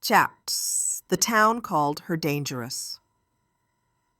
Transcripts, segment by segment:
Chaps. The town called her dangerous.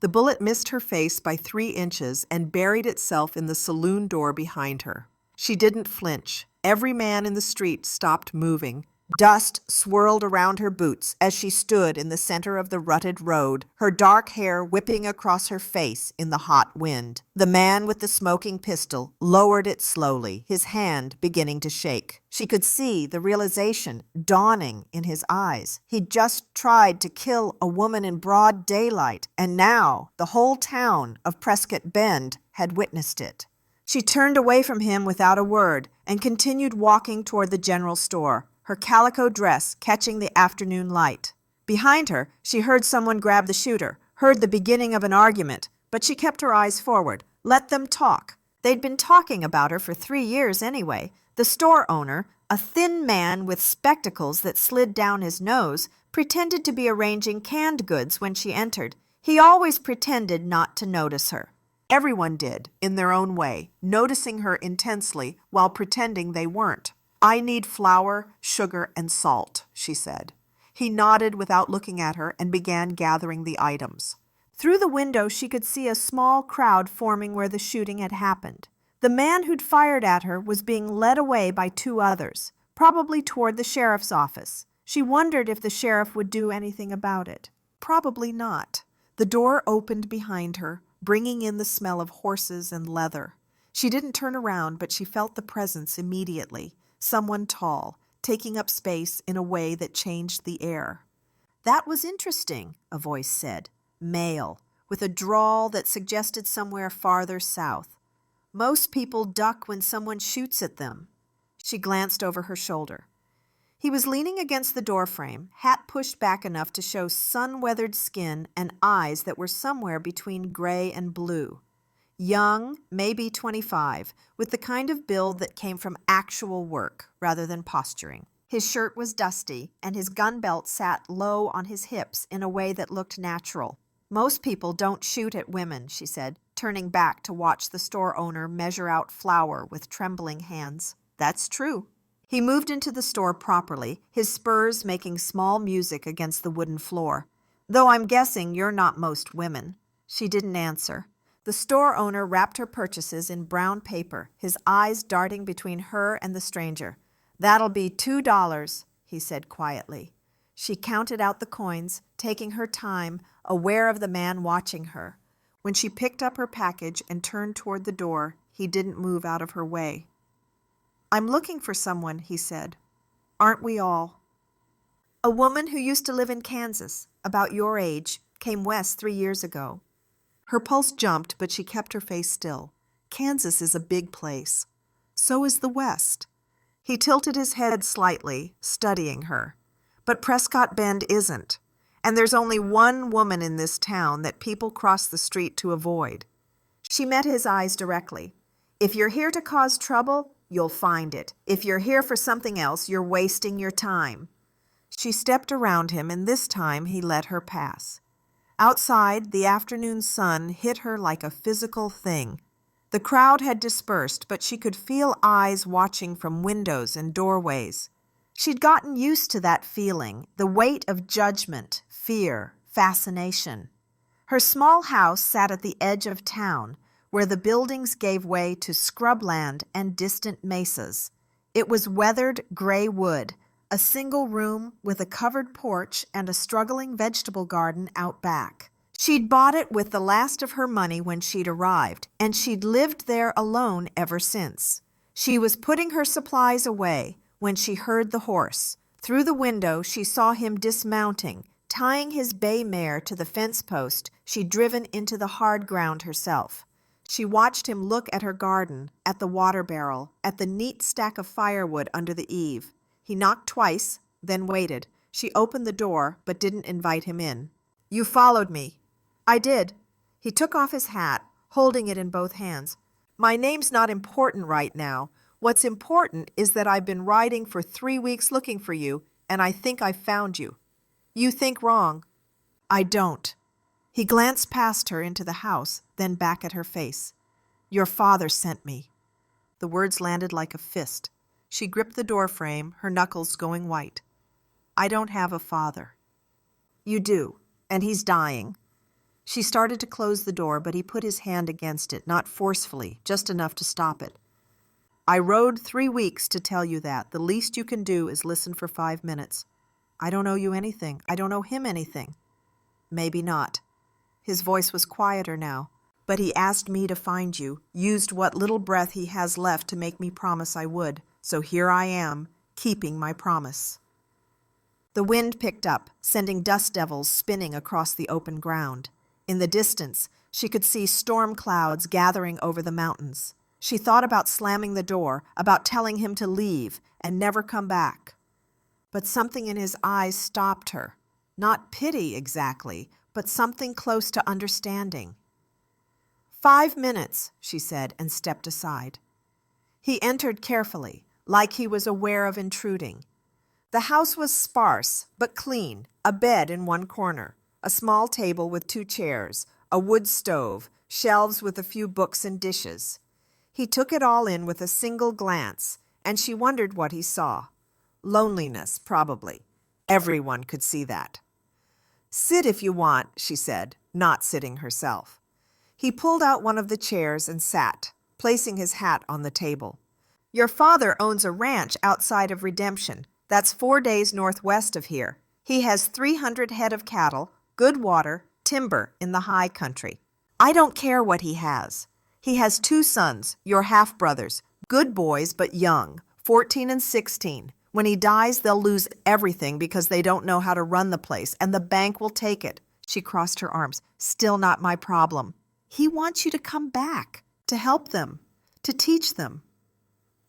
The bullet missed her face by 3 inches and buried itself in the saloon door behind her. She didn't flinch. Every man in the street stopped moving. Dust swirled around her boots as she stood in the center of the rutted road, her dark hair whipping across her face in the hot wind. The man with the smoking pistol lowered it slowly, his hand beginning to shake. She could see the realization dawning in his eyes. He'd just tried to kill a woman in broad daylight, and now the whole town of Prescott Bend had witnessed it. She turned away from him without a word and continued walking toward the general store, her calico dress catching the afternoon light. Behind her, she heard someone grab the shooter, heard the beginning of an argument, but she kept her eyes forward. Let them talk. They'd been talking about her for 3 years anyway. The store owner, a thin man with spectacles that slid down his nose, pretended to be arranging canned goods when she entered. He always pretended not to notice her. Everyone did, in their own way, noticing her intensely while pretending they weren't. "I need flour, sugar, and salt," she said. He nodded without looking at her and began gathering the items. Through the window, she could see a small crowd forming where the shooting had happened. The man who'd fired at her was being led away by 2 others, probably toward the sheriff's office. She wondered if the sheriff would do anything about it. Probably not. The door opened behind her, bringing in the smell of horses and leather. She didn't turn around, but she felt the presence immediately. Someone tall, taking up space in a way that changed the air. "That was interesting," a voice said. Male, with a drawl that suggested somewhere farther south. "Most people duck when someone shoots at them." She glanced over her shoulder. He was leaning against the doorframe, hat pushed back enough to show sun-weathered skin and eyes that were somewhere between gray and blue. Young, maybe 25, with the kind of build that came from actual work rather than posturing. His shirt was dusty, and his gun belt sat low on his hips in a way that looked natural. "Most people don't shoot at women," she said, turning back to watch the store owner measure out flour with trembling hands. "That's true." He moved into the store properly, his spurs making small music against the wooden floor. "Though I'm guessing you're not most women." She didn't answer. The store owner wrapped her purchases in brown paper, his eyes darting between her and the stranger. "That'll be $2, he said quietly. She counted out the coins, taking her time, aware of the man watching her. When she picked up her package and turned toward the door, he didn't move out of her way. "I'm looking for someone," he said. "Aren't we all?" "A woman who used to live in Kansas, about your age, came west 3 years ago." Her pulse jumped, but she kept her face still. Kansas is a big place. So is the West. He tilted his head slightly, studying her. But Prescott Bend isn't. And there's only one woman in this town that people cross the street to avoid. She met his eyes directly. "If you're here to cause trouble, you'll find it. If you're here for something else, you're wasting your time." She stepped around him, and this time he let her pass. Outside, the afternoon sun hit her like a physical thing. The crowd had dispersed, but she could feel eyes watching from windows and doorways. She'd gotten used to that feeling, the weight of judgment, fear, fascination. Her small house sat at the edge of town, where the buildings gave way to scrubland and distant mesas. It was weathered gray wood, a single room with a covered porch and a struggling vegetable garden out back. She'd bought it with the last of her money when she'd arrived, and she'd lived there alone ever since. She was putting her supplies away when she heard the horse. Through the window, she saw him dismounting, tying his bay mare to the fence post she'd driven into the hard ground herself. She watched him look at her garden, at the water barrel, at the neat stack of firewood under the eave. He knocked twice, then waited. She opened the door, but didn't invite him in. "You followed me." "I did." He took off his hat, holding it in both hands. "My name's not important right now. What's important is that I've been riding for 3 weeks looking for you, and I think I've found you." "You think wrong." "I don't." He glanced past her into the house, then back at her face. "Your father sent me." The words landed like a fist. She gripped the doorframe, her knuckles going white. I don't have a father." "You do, and he's dying." She started to close the door, but he put his hand against it, not forcefully, just enough to stop it. "I rode 3 weeks to tell you that. The least you can do is listen for 5 minutes. I don't owe you anything. I don't owe him anything." "Maybe not." His voice was quieter now. "But he asked me to find you, used what little breath he has left to make me promise I would. So here I am, keeping my promise." The wind picked up, sending dust devils spinning across the open ground. In the distance, she could see storm clouds gathering over the mountains. She thought about slamming the door, about telling him to leave and never come back. But something in his eyes stopped her. Not pity exactly, but something close to understanding. "5 minutes," she said, and stepped aside. He entered carefully, like he was aware of intruding. The house was sparse, but clean, a bed in one corner, a small table with 2 chairs, a wood stove, shelves with a few books and dishes. He took it all in with a single glance, and she wondered what he saw. Loneliness, probably. Everyone could see that. "Sit if you want," she said, not sitting herself. He pulled out one of the chairs and sat, placing his hat on the table. "Your father owns a ranch outside of Redemption. That's 4 days northwest of here. He has 300 head of cattle, good water, timber in the high country. I don't care what he has. He has 2 sons, your half-brothers, good boys but young, 14 and 16. When he dies, they'll lose everything because they don't know how to run the place, and the bank will take it." She crossed her arms. "Still not my problem. He wants you to come back, to help them, to teach them."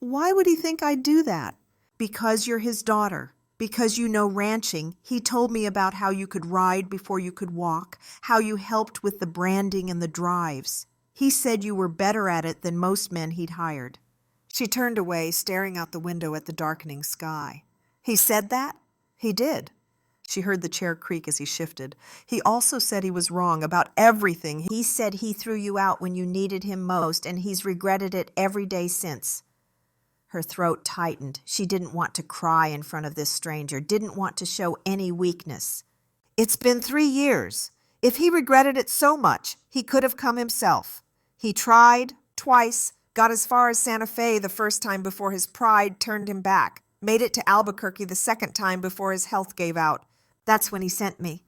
"Why would he think I'd do that?" "Because you're his daughter. Because you know ranching. He told me about how you could ride before you could walk, how you helped with the branding and the drives. He said you were better at it than most men he'd hired." She turned away, staring out the window at the darkening sky. "He said that?" "He did." She heard the chair creak as he shifted. "He also said he was wrong about everything. He said he threw you out when you needed him most, and he's regretted it every day since." Her throat tightened. She didn't want to cry in front of this stranger, didn't want to show any weakness. "It's been 3 years. If he regretted it so much, he could have come himself. He tried, twice, got as far as Santa Fe the first time before his pride turned him back, made it to Albuquerque the second time before his health gave out. That's when he sent me."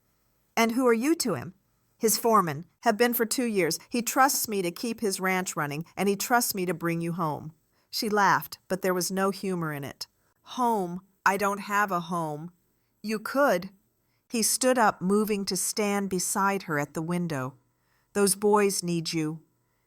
"And who are you to him?" "His foreman. Have been for 2 years. He trusts me to keep his ranch running, and he trusts me to bring you home." She laughed, but there was no humor in it. "Home? I don't have a home." "You could." He stood up, moving to stand beside her at the window. "Those boys need you.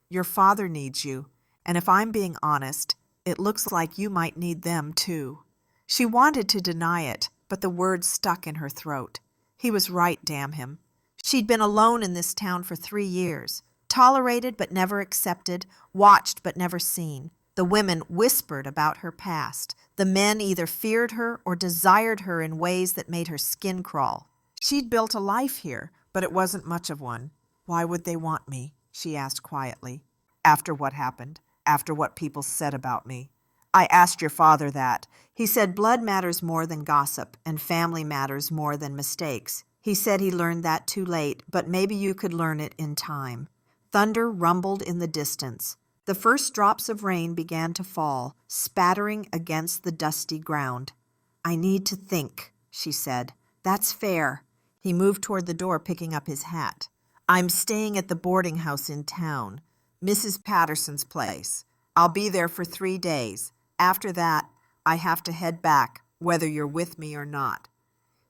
Your father needs you. And if I'm being honest, it looks like you might need them too." She wanted to deny it, but the words stuck in her throat. He was right, damn him. She'd been alone in this town for 3 years, tolerated but never accepted, watched but never seen. The women whispered about her past. The men either feared her or desired her in ways that made her skin crawl. She'd built a life here, but it wasn't much of one. "Why would they want me?" she asked quietly. "After what happened, after what people said about me. I asked your father that. He said blood matters more than gossip, and family matters more than mistakes. He said he learned that too late, but maybe you could learn it in time." Thunder rumbled in the distance. The first drops of rain began to fall, spattering against the dusty ground. "I need to think," she said. "That's fair." He moved toward the door, picking up his hat. "I'm staying at the boarding house in town, Mrs. Patterson's place. I'll be there for 3 days. After that, I have to head back, whether you're with me or not."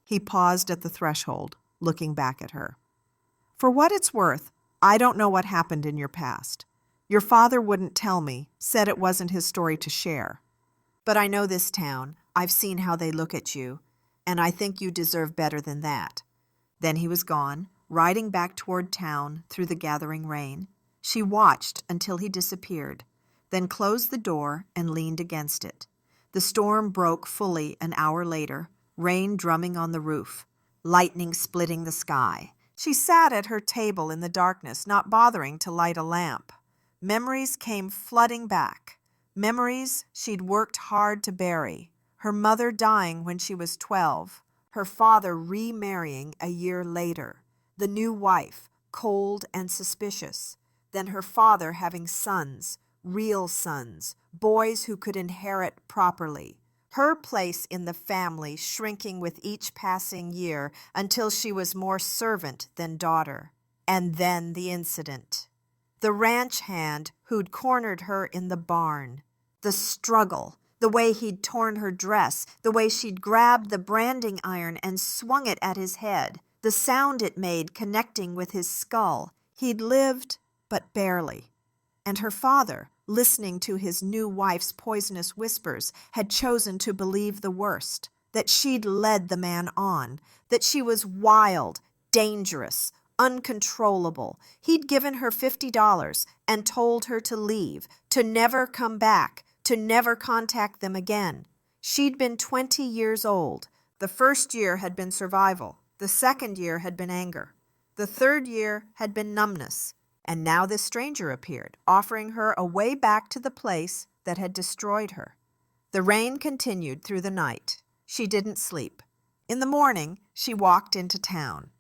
He paused at the threshold, looking back at her. "For what it's worth, I don't know what happened in your past. Your father wouldn't tell me, said it wasn't his story to share. But I know this town. I've seen how they look at you, and I think you deserve better than that." Then he was gone, riding back toward town through the gathering rain. She watched until he disappeared, then closed the door and leaned against it. The storm broke fully an hour later, rain drumming on the roof, lightning splitting the sky. She sat at her table in the darkness, not bothering to light a lamp. Memories came flooding back. Memories she'd worked hard to bury. Her mother dying when she was 12. her father remarrying a year later, the new wife, cold and suspicious, then her father having sons, real sons, boys who could inherit properly, her place in the family shrinking with each passing year until she was more servant than daughter. And then the incident. The ranch hand who'd cornered her in the barn. The struggle, the way he'd torn her dress, the way she'd grabbed the branding iron and swung it at his head, the sound it made connecting with his skull. He'd lived, but barely. And her father, listening to his new wife's poisonous whispers, had chosen to believe the worst, that she'd led the man on, that she was wild, dangerous, uncontrollable. He'd given her $50 and told her to leave, to never come back, to never contact them again. She'd been 20 years old. The first year had been survival. The second year had been anger. The third year had been numbness. And now this stranger appeared, offering her a way back to the place that had destroyed her. The rain continued through the night. She didn't sleep. In the morning, she walked into town.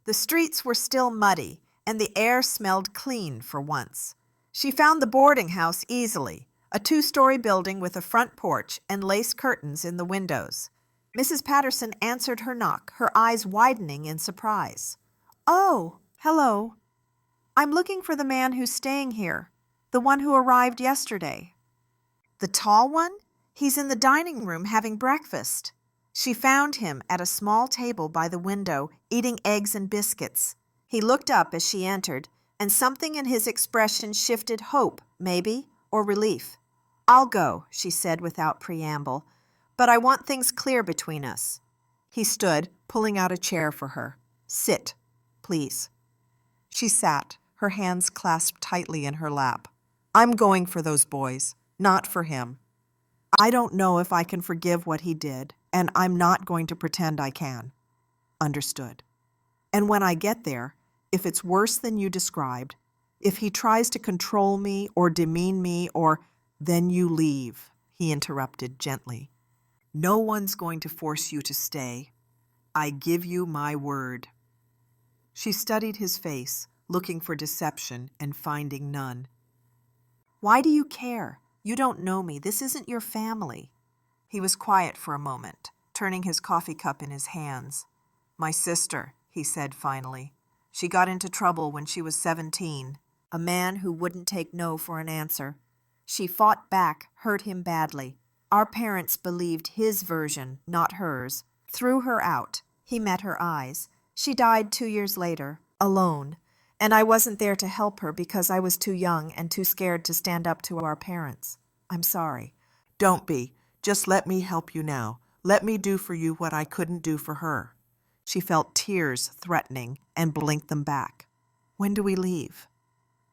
The streets were still muddy, and the air smelled clean for once. She found the boarding house easily, a 2-story building with a front porch and lace curtains in the windows. Mrs. Patterson answered her knock, her eyes widening in surprise. "Oh, hello. I'm looking for the man who's staying here, the one who arrived yesterday." "The tall one? He's in the dining room having breakfast." She found him at a small table by the window, eating eggs and biscuits. He looked up as she entered, and something in his expression shifted hope, maybe, or relief. "I'll go," she said without preamble, "but I want things clear between us." He stood, pulling out a chair for her. "Sit, please." She sat, her hands clasped tightly in her lap. "I'm going for those boys, not for him. I don't know if I can forgive what he did, and I'm not going to pretend I can." "Understood. And when I get there, if it's worse than you described, if he tries to control me or demean me or—" "Then you leave," he interrupted gently. "No one's going to force you to stay. I give you my word." She studied his face, looking for deception and finding none. "Why do you care? You don't know me. This isn't your family." He was quiet for a moment, turning his coffee cup in his hands. "My sister," he said finally. "She got into trouble when she was 17. A man who wouldn't take no for an answer. She fought back, hurt him badly. Our parents believed his version, not hers. Threw her out. He met her eyes. She died 2 years later, alone. And I wasn't there to help her because I was too young and too scared to stand up to our parents. I'm sorry." "Don't be. Just let me help you now. Let me do for you what I couldn't do for her." She felt tears threatening and blinked them back. "When do we leave?"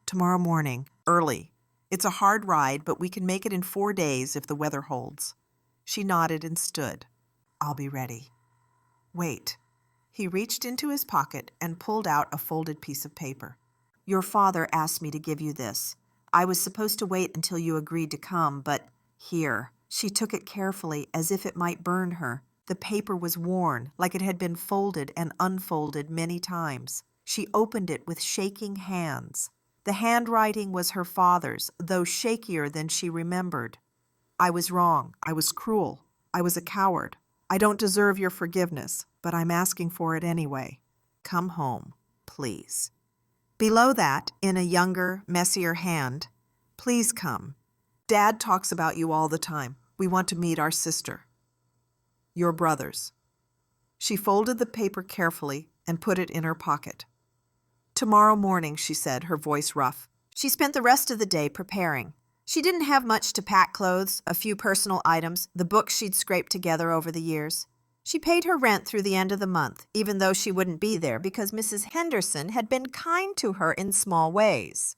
"Tomorrow morning, early. It's a hard ride, but we can make it in 4 days if the weather holds." She nodded and stood. "I'll be ready." "Wait." He reached into his pocket and pulled out a folded piece of paper. "Your father asked me to give you this. I was supposed to wait until you agreed to come, but here." She took it carefully, as if it might burn her. The paper was worn, like it had been folded and unfolded many times. She opened it with shaking hands. The handwriting was her father's, though shakier than she remembered. "I was wrong. I was cruel. I was a coward. I don't deserve your forgiveness, but I'm asking for it anyway. Come home, please." Below that, in a younger, messier hand, "Please come. Dad talks about you all the time. We want to meet our sister. Your brothers." She folded the paper carefully and put it in her pocket. "Tomorrow morning," she said, her voice rough. She spent the rest of the day preparing. She didn't have much to pack: clothes, a few personal items, the books she'd scraped together over the years. She paid her rent through the end of the month, even though she wouldn't be there because Mrs. Henderson had been kind to her in small ways.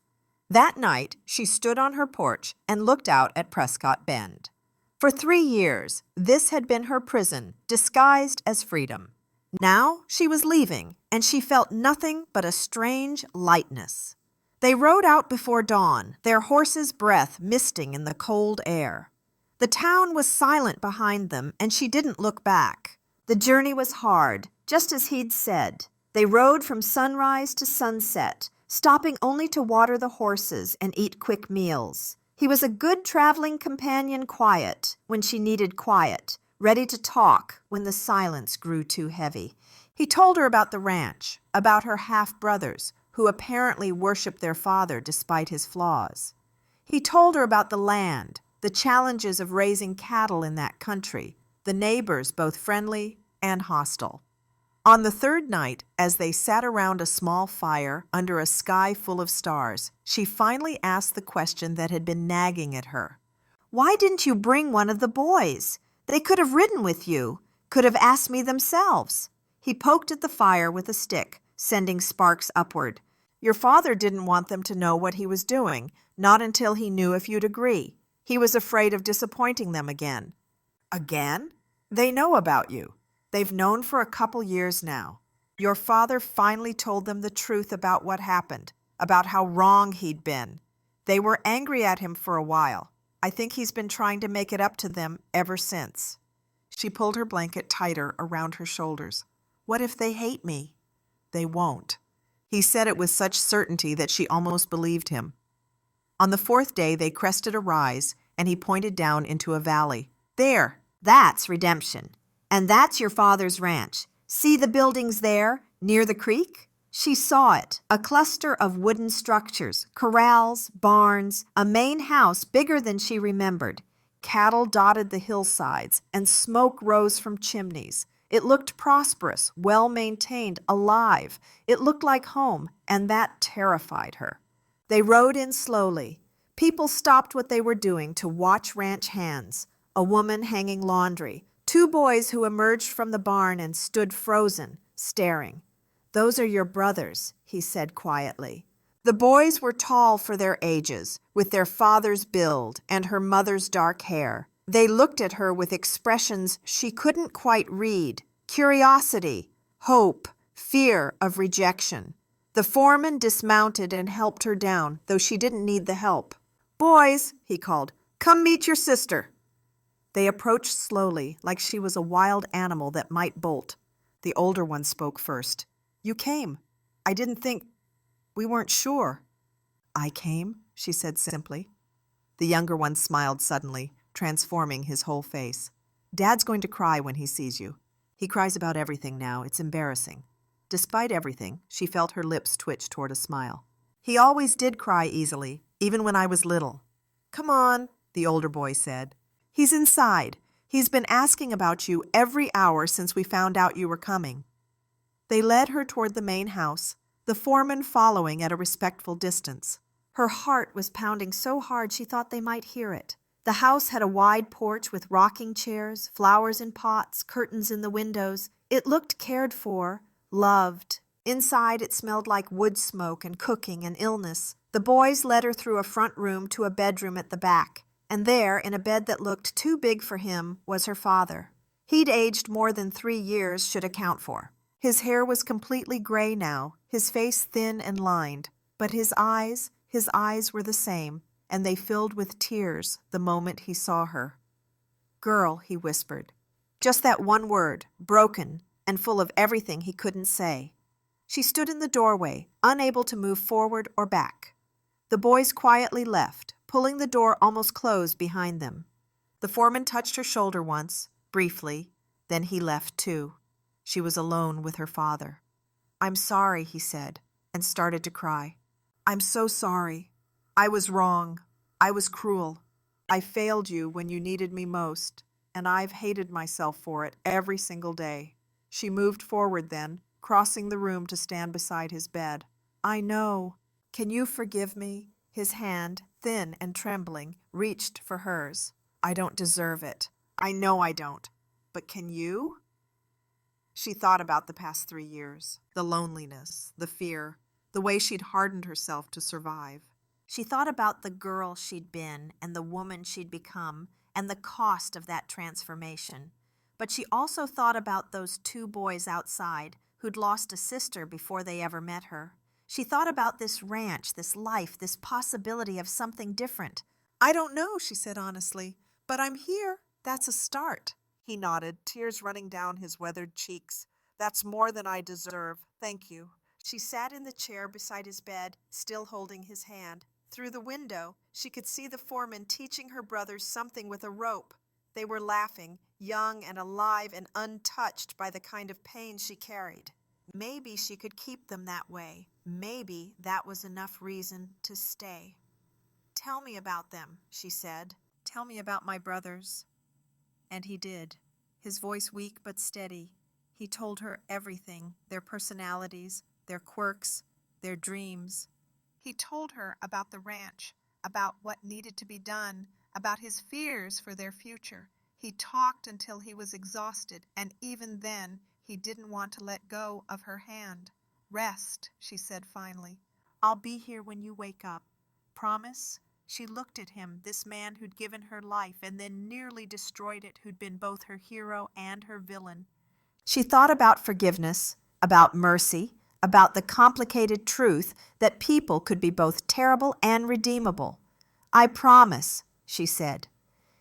That night, she stood on her porch and looked out at Prescott Bend. For 3 years, this had been her prison, disguised as freedom. Now she was leaving, and she felt nothing but a strange lightness. They rode out before dawn, their horses' breath misting in the cold air. The town was silent behind them, and she didn't look back. The journey was hard, just as he'd said. They rode from sunrise to sunset, stopping only to water the horses and eat quick meals. He was a good traveling companion, quiet when she needed quiet, ready to talk when the silence grew too heavy. He told her about the ranch, about her half-brothers, who apparently worshiped their father despite his flaws. He told her about the land, the challenges of raising cattle in that country, the neighbors both friendly and hostile. On the third night, as they sat around a small fire under a sky full of stars, she finally asked the question that had been nagging at her. "Why didn't you bring one of the boys? They could have ridden with you, could have asked me themselves." He poked at the fire with a stick, sending sparks upward. "Your father didn't want them to know what he was doing, not until he knew if you'd agree. He was afraid of disappointing them again." "Again? They know about you. They've known for a couple years now. Your father finally told them the truth about what happened, about how wrong he'd been. They were angry at him for a while. I think he's been trying to make it up to them ever since." She pulled her blanket tighter around her shoulders. "What if they hate me?" "They won't." He said it with such certainty that she almost believed him. On the fourth day, they crested a rise, and he pointed down into a valley. "There, that's redemption. And that's your father's ranch. See the buildings there, near the creek?" She saw it, a cluster of wooden structures, corrals, barns, a main house bigger than she remembered. Cattle dotted the hillsides, and smoke rose from chimneys. It looked prosperous, well-maintained, alive. It looked like home, and that terrified her. They rode in slowly. People stopped what they were doing to watch ranch hands, a woman hanging laundry, two boys who emerged from the barn and stood frozen, staring. "Those are your brothers," he said quietly. The boys were tall for their ages, with their father's build and her mother's dark hair. They looked at her with expressions she couldn't quite read: curiosity, hope, fear of rejection. The foreman dismounted and helped her down, though she didn't need the help. "Boys," he called, "come meet your sister." They approached slowly, like she was a wild animal that might bolt. The older one spoke first. "You came. I didn't think. We weren't sure." "I came," she said simply. The younger one smiled suddenly, transforming his whole face. "Dad's going to cry when he sees you. He cries about everything now. It's embarrassing." Despite everything, she felt her lips twitch toward a smile. "He always did cry easily, even when I was little." "Come on," the older boy said. "He's inside. He's been asking about you every hour since we found out you were coming." They led her toward the main house, the foreman following at a respectful distance. Her heart was pounding so hard she thought they might hear it. The house had a wide porch with rocking chairs, flowers in pots, curtains in the windows. It looked cared for, loved. Inside, it smelled like wood smoke and cooking and illness. The boys led her through a front room to a bedroom at the back. And there, in a bed that looked too big for him, was her father. He'd aged more than 3 years should account for. His hair was completely gray now, his face thin and lined. But his eyes were the same, and they filled with tears the moment he saw her. "Girl," he whispered. Just that one word, broken and full of everything he couldn't say. She stood in the doorway, unable to move forward or back. The boys quietly left, pulling the door almost closed behind them. The foreman touched her shoulder once, briefly, then he left too. She was alone with her father. "I'm sorry," he said, and started to cry. "I'm so sorry. I was wrong. I was cruel. I failed you when you needed me most, and I've hated myself for it every single day." She moved forward then, crossing the room to stand beside his bed. "I know. Can you forgive me?" His hand, thin and trembling, reached for hers. "I don't deserve it. I know I don't. But can you?" She thought about the past 3 years, the loneliness, the fear, the way she'd hardened herself to survive. She thought about the girl she'd been and the woman she'd become and the cost of that transformation. But she also thought about those 2 boys outside who'd lost a sister before they ever met her. She thought about this ranch, this life, this possibility of something different. "I don't know," she said honestly, "but I'm here. That's a start." He nodded, tears running down his weathered cheeks. That's more than I deserve. Thank you. She sat in the chair beside his bed, still holding his hand. Through the window, she could see the foreman teaching her brothers something with a rope. They were laughing, young and alive and untouched by the kind of pain she carried. Maybe she could keep them that way. Maybe that was enough reason to stay. Tell me about them, she said. Tell me about my brothers. And he did, his voice weak but steady. He told her everything, their personalities, their quirks, their dreams. He told her about the ranch, about what needed to be done, about his fears for their future. He talked until he was exhausted, and even then he didn't want to let go of her hand. Rest, she said finally. I'll be here when you wake up. Promise? She looked at him, this man who'd given her life and then nearly destroyed it, who'd been both her hero and her villain. She thought about forgiveness, about mercy, about the complicated truth that people could be both terrible and redeemable. I promise, she said.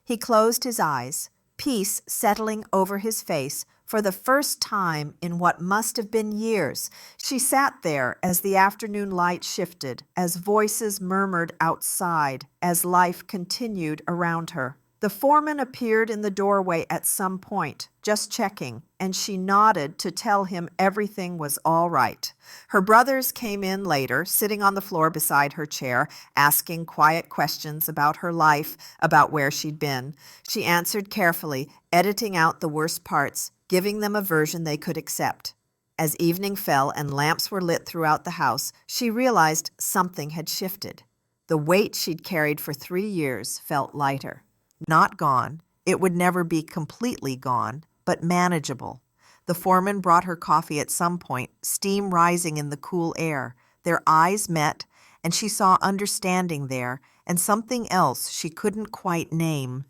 He closed his eyes, peace settling over his face for the first time in what must have been years. She sat there as the afternoon light shifted, as voices murmured outside, as life continued around her. The foreman appeared in the doorway at some point, just checking, and she nodded to tell him everything was all right. Her brothers came in later, sitting on the floor beside her chair, asking quiet questions about her life, about where she'd been. She answered carefully, editing out the worst parts, giving them a version they could accept. As evening fell and lamps were lit throughout the house, she realized something had shifted. The weight she'd carried for 3 years felt lighter. Not gone. It would never be completely gone, but manageable. The foreman brought her coffee at some point, steam rising in the cool air. Their eyes met, and she saw understanding there, and something else she couldn't quite name.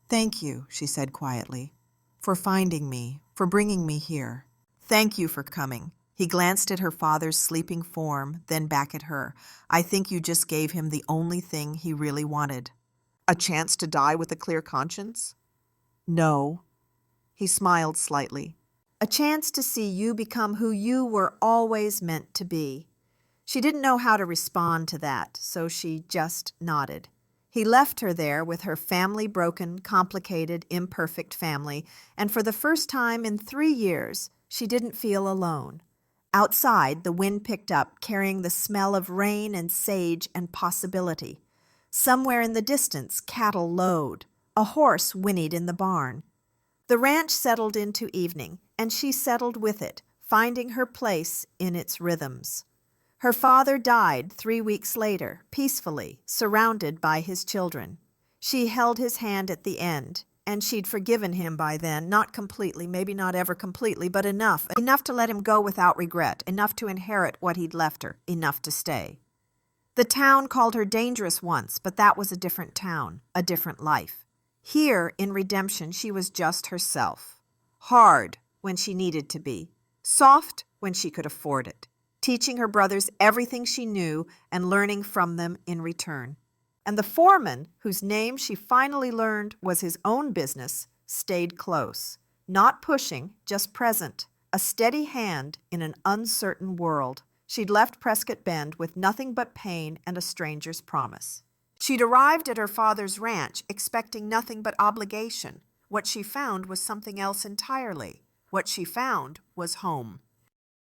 Thank you, she said quietly, for finding me, for bringing me here. Thank you for coming. He glanced at her father's sleeping form, then back at her. I think you just gave him the only thing he really wanted. A chance to die with a clear conscience? No. He smiled slightly. A chance to see you become who you were always meant to be. She didn't know how to respond to that, so she just nodded. He left her there with her family broken, complicated, imperfect family, and for the first time in 3 years, she didn't feel alone. Outside, the wind picked up, carrying the smell of rain and sage and possibility. Somewhere in the distance, cattle lowed. A horse whinnied in the barn. The ranch settled into evening, and she settled with it, finding her place in its rhythms. Her father died 3 weeks later, peacefully, surrounded by his children. She held his hand at the end, and she'd forgiven him by then, not completely, maybe not ever completely, but enough to let him go without regret, enough to inherit what he'd left her, enough to stay. The town called her dangerous once, but that was a different town, a different life. Here, in redemption, she was just herself. Hard when she needed to be. Soft when she could afford it. Teaching her brothers everything she knew and learning from them in return. And the foreman, whose name she finally learned was his own business, stayed close. Not pushing, just present. A steady hand in an uncertain world. She'd left Prescott Bend with nothing but pain and a stranger's promise. She'd arrived at her father's ranch expecting nothing but obligation. What she found was something else entirely. What she found was home.